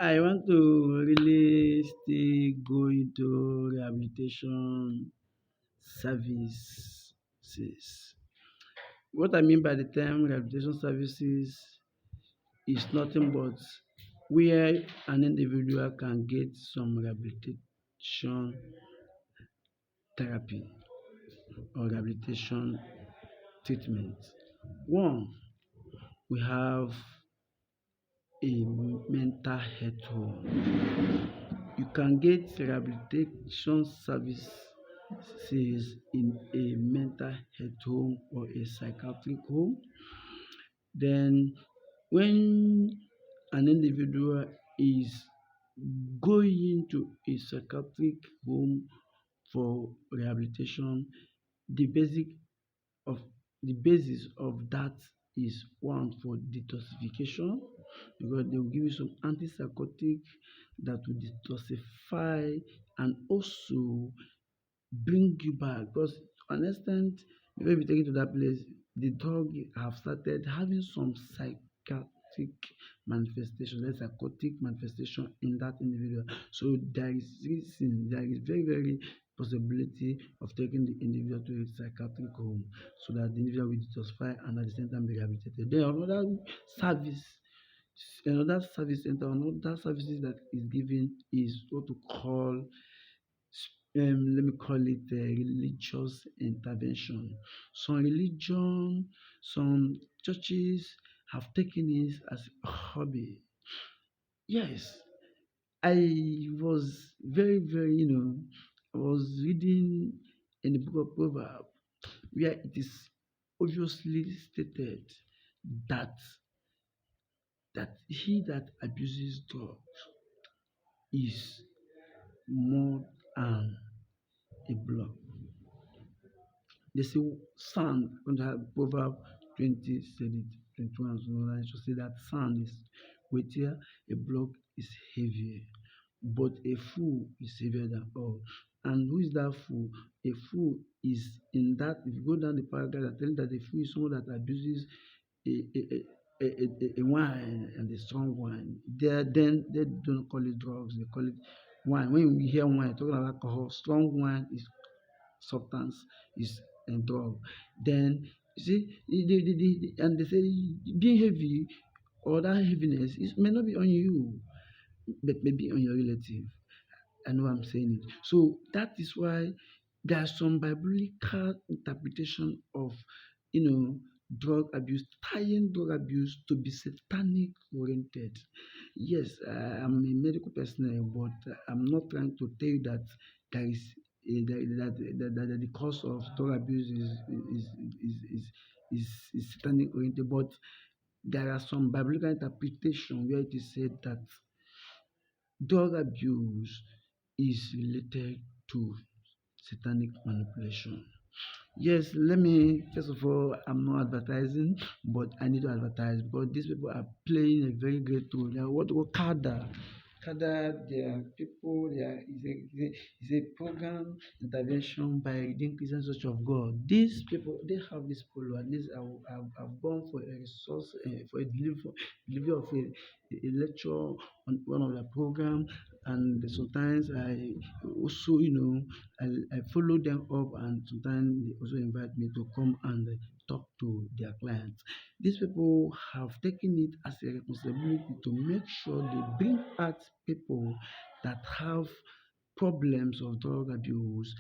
I want to really still go into rehabilitation services. What I mean by the term rehabilitation services is nothing but where an individual can get some rehabilitation therapy or rehabilitation treatment. One, we have a mental health home. You can get rehabilitation services in a mental health home or a psychiatric home. Then, when an individual is going to a psychiatric home for rehabilitation, the basic of the basis of that is one for detoxification, because they will give you some antipsychotic that will detoxify and also bring you back, because to an extent before you be taken to that place the drug have started having some psychiatric manifestation, like psychotic manifestation in that individual. So there is very possibility of taking the individual to a psychiatric home so that the individual will detoxify and at the same time be rehabilitated. Then service another service center, another services that is given is what we call let me call it religious intervention. Some churches have taken it as a hobby. Yes, I was very, I was reading in the book of Proverbs where it is obviously stated that he that abuses drugs is more than a block. They say sand, when they have Proverb 20 said it, 21 so on, to say that sand is weightier, a block is heavier, but a fool is heavier than all. And who is that fool? A fool is in that, if you go down the paragraph, that telling that a fool is someone that abuses a wine and a strong wine. Then they don't call it drugs, they call it wine. When we hear wine, talking about alcohol, strong wine is substance, is a drug. Then you see and they say being heavy or that heaviness is may not be on you but maybe on your relative. I know I'm saying it. So that is why there are some biblical interpretation of you know drug abuse, tying drug abuse to be satanic oriented. Yes, I'm a medical personnel, but I'm not trying to tell you that there is that the cause of drug abuse is satanic oriented, but there are some biblical interpretation where it is said that drug abuse is related to satanic manipulation. Yes, let me first of all, I'm not advertising, but I need to advertise because these people are playing a very great role. They are what we call CADA. CADA, they are people, is a program intervention by Redeemed Christian Church of God. These people, they have this follow. At least I've gone for a resource, for a delivery of a lecture on one of their program, and sometimes I also, I follow them up, and sometimes they also invite me to come and talk to their clients. These people have taken it as a responsibility to make sure they bring out people that have problems of drug abuse,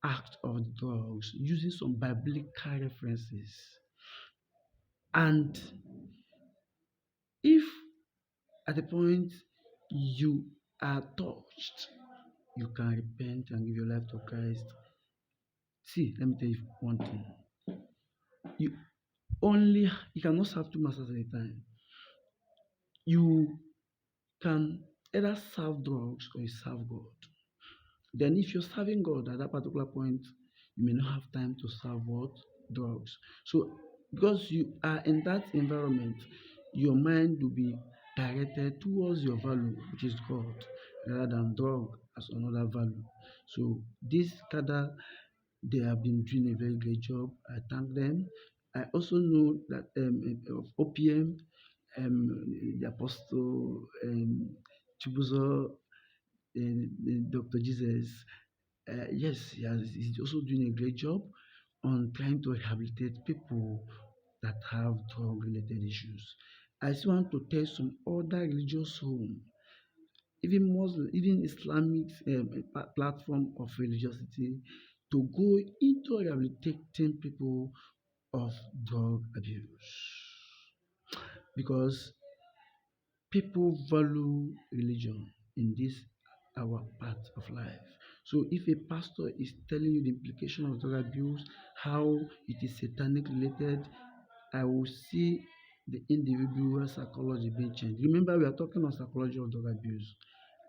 act of drugs, using some biblical references. And if at the point you are touched, you can repent and give your life to Christ. See, let me tell you one thing. You you cannot serve two masters at a time. You can either serve drugs or you serve God. Then if you're serving God at that particular point, you may not have time to serve what? Drugs. So because you are in that environment, your mind will be directed towards your value, which is God, rather than drug as another value. So this cadre, they have been doing a very great job. I thank them. I also know that of OPM, the Apostle Chibuzo, Dr. Jesus, yes, he's also doing a great job on trying to rehabilitate people that have drug related issues. I still want to tell some other religious home, even Muslim, even Islamic platform of religiosity to go into rehabilitating people of drug abuse because people value religion in this our part of life. So if a pastor is telling you the implication of drug abuse, how it is satanic related, I will see the individual psychology being changed. Remember, we are talking on psychology of drug abuse.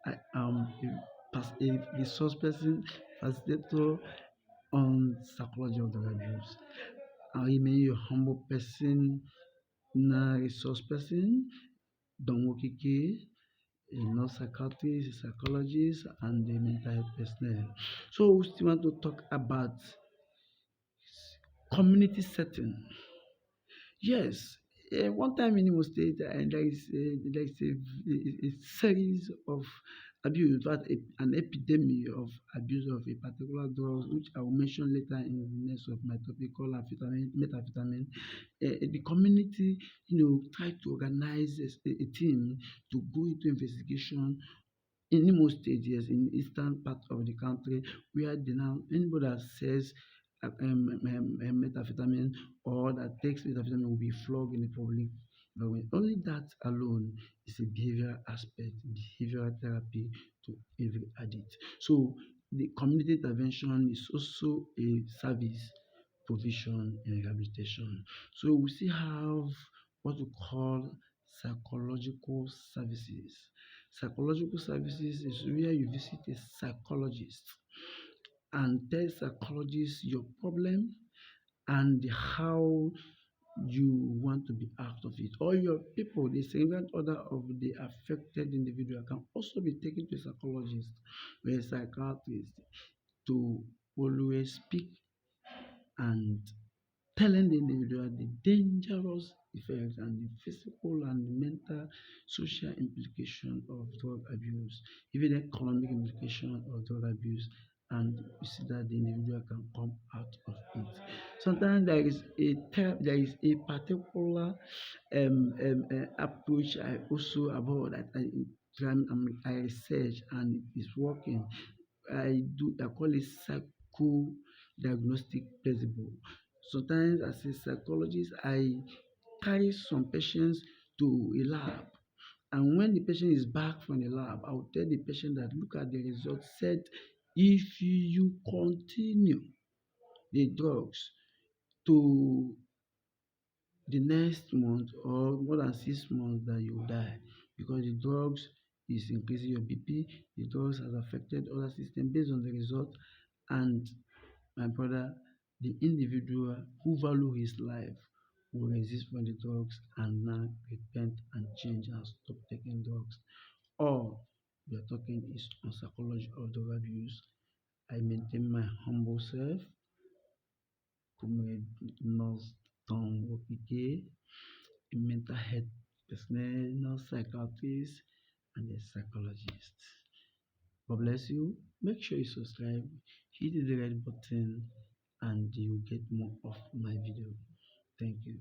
I am a resource person, facilitator on psychology of drug abuse. I remain a humble person, na resource person, Don Wokike, a nurse psychiatrist, a psychologist, and a mental health personnel. So we still want to talk about community setting. Yes, one time in Imo State, there is a series of abuse, that an epidemic of abuse of a particular drug, which I will mention later in the next of my topic called amphetamine, methamphetamine. The community, tried to organize a team to go into investigation in Imo State, yes, in eastern part of the country, where they now anybody that says methamphetamine or that takes methamphetamine will be flogged in the public. But when only that alone is a behavioral aspect, behavioral therapy to every addict. So the community intervention is also a service provision in rehabilitation. So we still have what we call psychological services. Psychological services is where you visit a psychologist and tell psychologist your problem and how you want to be out of it. Or your people, the significant other of the affected individual can also be taken to a psychologist or a psychiatrist to always speak and telling the individual the dangerous effects and the physical and mental social implication of drug abuse, even economic implication of drug abuse, and you see that the individual can come out of it. Sometimes there is a particular approach I also about that I research and it is working. I call it psycho diagnostic principle. Sometimes as a psychologist, I carry some patients to a lab. And when the patient is back from the lab, I will tell the patient that look at the results said if you continue the drugs to the next month or more than 6 months that you die because the drugs is increasing your BP, the drugs has affected other systems based on the result. And my brother, the individual who value his life will resist from the drugs and now repent and change and stop taking drugs. Or we are talking is on psychology of drug abuse. I maintain my humble self, Comrade Nurse Tom Wokike, a mental health personnel, nurse psychiatrist, and a psychologist. God bless you. Make sure you subscribe, hit the red button, and you get more of my video. Thank you.